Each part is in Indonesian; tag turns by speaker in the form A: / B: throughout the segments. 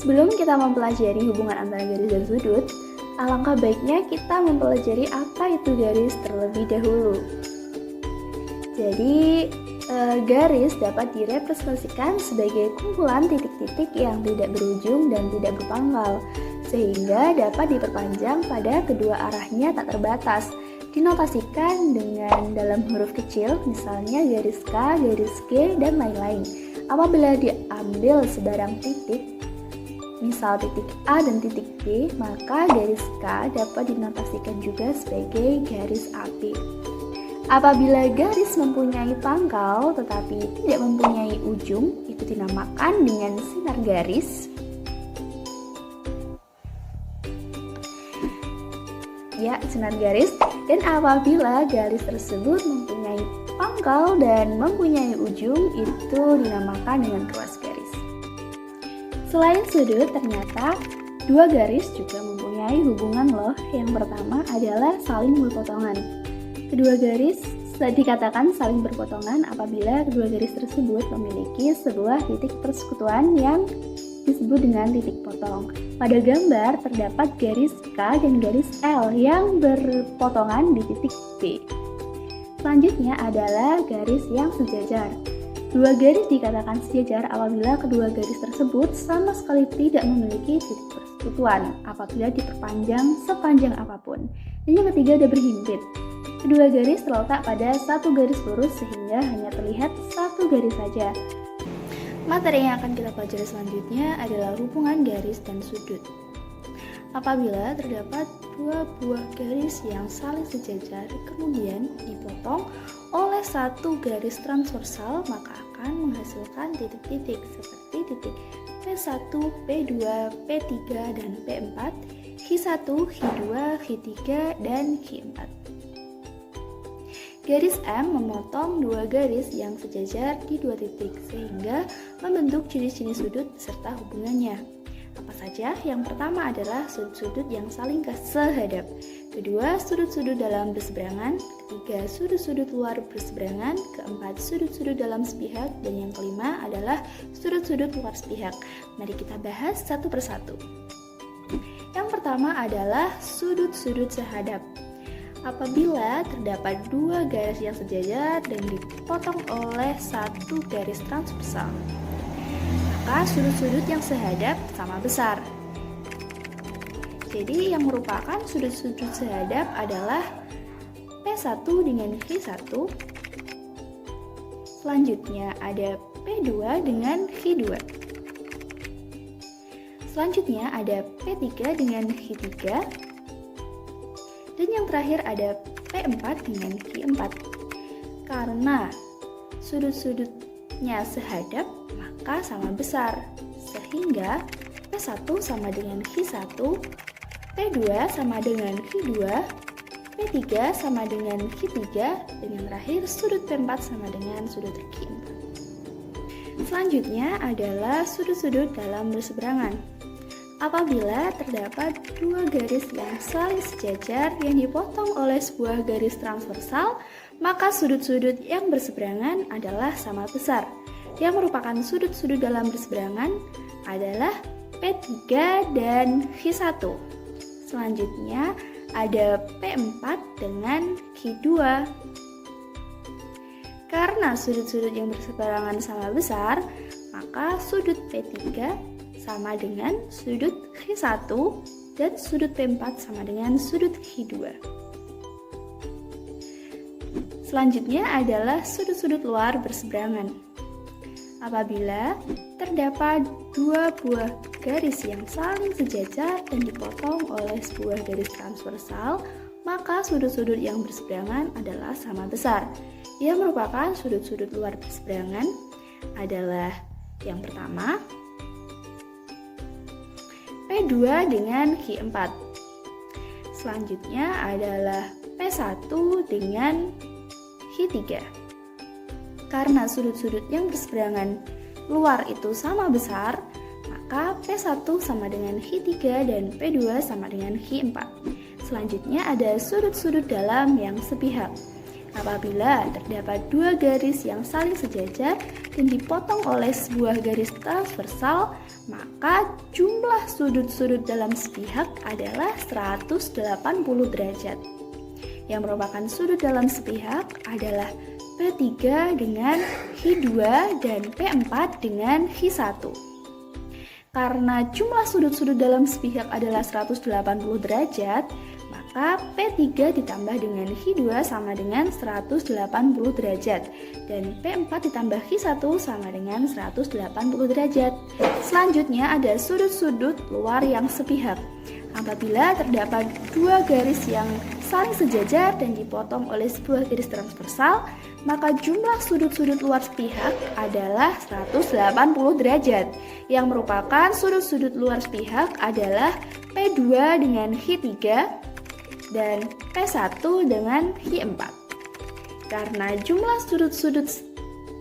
A: Sebelum kita mempelajari hubungan antara garis dan sudut, alangkah baiknya kita mempelajari apa itu garis terlebih dahulu. Jadi, garis dapat direpresentasikan sebagai kumpulan titik-titik yang tidak berujung dan tidak berpangkal, sehingga dapat diperpanjang pada kedua arahnya tak terbatas. Dinotasikan dengan dalam huruf kecil, misalnya garis K, garis G, dan lain-lain. Apabila diambil sebarang titik, misal titik A dan titik B, maka garis K dapat dinotasikan juga sebagai garis api. Apabila garis mempunyai pangkal tetapi tidak mempunyai ujung, itu dinamakan dengan sinar garis. Ya, sinar garis. Dan apabila garis tersebut mempunyai pangkal dan mempunyai ujung, itu dinamakan dengan ruas garis. Selain sudut, ternyata dua garis juga mempunyai hubungan loh. Yang pertama adalah saling berpotongan. Kedua garis dikatakan saling berpotongan apabila kedua garis tersebut memiliki sebuah titik persekutuan yang disebut dengan titik potong. Pada gambar terdapat garis K dan garis L yang berpotongan di titik B. Selanjutnya adalah garis yang sejajar. Dua garis dikatakan sejajar apabila kedua garis tersebut sama sekali tidak memiliki titik persekutuan apabila diperpanjang sepanjang apapun. Dan yang ketiga ada berhimpit. Kedua garis terletak pada satu garis lurus sehingga hanya terlihat satu garis saja. Materi yang akan kita pelajari selanjutnya adalah hubungan garis dan sudut. Apabila terdapat dua buah garis yang saling sejajar kemudian dipotong oleh satu garis transversal, maka akan menghasilkan titik-titik seperti titik P1, P2, P3, dan P4, H1, H2, H3, dan H4. Garis M memotong dua garis yang sejajar di dua titik sehingga membentuk jenis-jenis sudut beserta hubungannya. Apa saja? Yang pertama adalah sudut-sudut yang saling sehadap. Kedua, sudut-sudut dalam berseberangan. Ketiga, sudut-sudut luar berseberangan. Keempat, sudut-sudut dalam sepihak. Dan yang kelima adalah sudut-sudut luar sepihak. Mari kita bahas satu persatu. Yang pertama adalah sudut-sudut sehadap. Apabila terdapat dua garis yang sejajar dan dipotong oleh satu garis transversal, maka sudut-sudut yang sehadap sama besar. Jadi yang merupakan sudut-sudut sehadap adalah P1 dengan H1. Selanjutnya ada P2 dengan H2. Selanjutnya ada P3 dengan H3. Dan yang terakhir ada P4 dengan Q4. Karena sudut-sudutnya sehadap, maka sama besar. Sehingga P1 sama dengan Q1, P2 sama dengan Q2, P3 sama dengan Q3, dan yang terakhir sudut P4 sama dengan sudut Q4. Selanjutnya adalah sudut-sudut dalam berseberangan. Apabila terdapat dua garis yang saling sejajar yang dipotong oleh sebuah garis transversal, maka sudut-sudut yang berseberangan adalah sama besar. Yang merupakan sudut-sudut dalam berseberangan adalah P3 dan H1. Selanjutnya ada P4 dengan Q2. Karena sudut-sudut yang berseberangan sama besar, maka sudut P3 sama dengan sudut H1 dan sudut P4 sama dengan sudut H2. Selanjutnya adalah sudut-sudut luar berseberangan. Apabila terdapat dua buah garis yang saling sejajar dan dipotong oleh sebuah garis transversal, maka sudut-sudut yang berseberangan adalah sama besar. Yang merupakan sudut-sudut luar berseberangan adalah yang pertama P2 dengan Q4. Selanjutnya adalah P1 dengan Q3. Karena sudut-sudut yang berseberangan luar itu sama besar, maka P1 sama dengan Q3 dan P2 sama dengan Q4. Selanjutnya ada sudut-sudut dalam yang sepihak. Apabila terdapat dua garis yang saling sejajar dan dipotong oleh sebuah garis transversal, maka jumlah sudut-sudut dalam sepihak adalah 180 derajat. Yang merupakan sudut dalam sepihak adalah P3 dengan Hi2 dan P4 dengan Hi1. Karena jumlah sudut-sudut dalam sepihak adalah 180 derajat, maka P3 ditambah dengan Hi2 sama dengan 180 derajat dan P4 ditambah Hi1 sama dengan 180 derajat. Selanjutnya ada sudut-sudut luar yang sepihak. Apabila terdapat dua garis yang saling sejajar dan dipotong oleh sebuah garis transversal, maka jumlah sudut-sudut luar sepihak adalah 180 derajat. Yang merupakan sudut-sudut luar sepihak adalah P2 dengan Hi3 dan P1 dengan Hi4. Karena jumlah sudut-sudut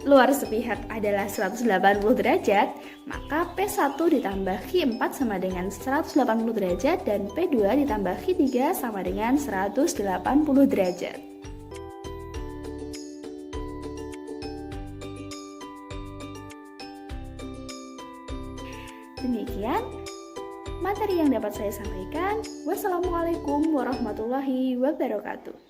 A: luar sepihak adalah 180 derajat, maka P1 ditambah Hi4 sama dengan 180 derajat dan P2 ditambah Hi3 sama dengan 180 derajat. Demikian materi yang dapat saya sampaikan. Wassalamualaikum warahmatullahi wabarakatuh.